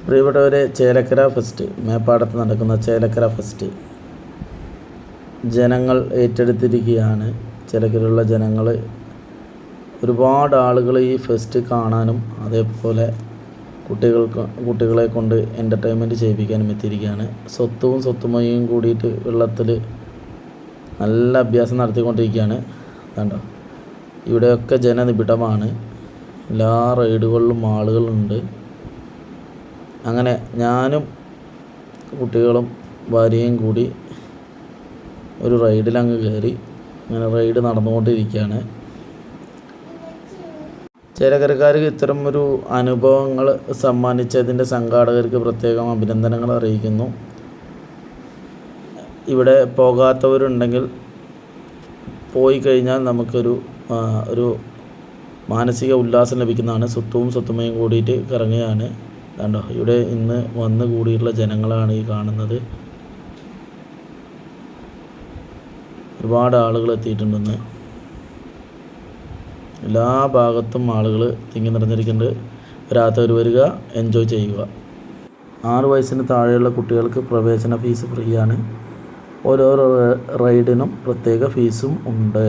പ്രിയപ്പെട്ടവരെ, ചേലക്കര ഫെസ്റ്റ്, മേപ്പാടത്ത് നടക്കുന്ന ചേലക്കര ഫെസ്റ്റ് ജനങ്ങൾ ഏറ്റെടുത്തിരിക്കുകയാണ്. ചേലക്കരയിലുള്ള ജനങ്ങൾ, ഒരുപാട് ആളുകൾ ഈ ഫെസ്റ്റ് കാണാനും അതേപോലെ കുട്ടികളെ കൊണ്ട് എൻ്റർടൈൻമെൻറ്റ് ചെയ്യിപ്പിക്കാനും എത്തിയിരിക്കുകയാണ്. സ്വത്തുമയും കൂടിയിട്ട് വെള്ളത്തിൽ നല്ല അഭ്യാസം നടത്തിക്കൊണ്ടിരിക്കുകയാണ്. കണ്ടോ, ഇവിടെയൊക്കെ ജനനിബിഡമാണ്. എല്ലാ റൈഡുകളിലും ആളുകളുണ്ട്. അങ്ങനെ ഞാനും കുട്ടികളും ഭാര്യയും കൂടി ഒരു റൈഡിലങ്ങ് കയറി. അങ്ങനെ റൈഡ് നടന്നുകൊണ്ടിരിക്കുകയാണ്. ചേലക്കരക്കാർക്ക് ഇത്തരം ഒരു അനുഭവങ്ങൾ സമ്മാനിച്ചതിൻ്റെ സംഘാടകർക്ക് പ്രത്യേകം അഭിനന്ദനങ്ങൾ അറിയിക്കുന്നു. ഇവിടെ പോകാത്തവരുണ്ടെങ്കിൽ പോയി കഴിഞ്ഞാൽ നമുക്കൊരു മാനസിക ഉല്ലാസം ലഭിക്കുന്നതാണ്. സ്വത്തുമയും കൂടിയിട്ട് കറങ്ങുകയാണ്. കണ്ടോ, ഇവിടെ ഇന്ന് വന്നു കൂടിയിട്ടുള്ള ജനങ്ങളാണ് ഈ കാണുന്നത്. ഒരുപാട് ആളുകൾ എത്തിയിട്ടുണ്ടെന്ന്. എല്ലാ ഭാഗത്തും ആളുകൾ തിങ്ങി നിറഞ്ഞിരിക്കുന്നുണ്ട്. വരാത്തവർ വരിക, എൻജോയ് ചെയ്യുക. 6 വയസ്സിന് താഴെയുള്ള കുട്ടികൾക്ക് പ്രവേശന ഫീസ് ഫ്രീ ആണ്. ഓരോ റൈഡിനും പ്രത്യേക ഫീസും ഉണ്ട്.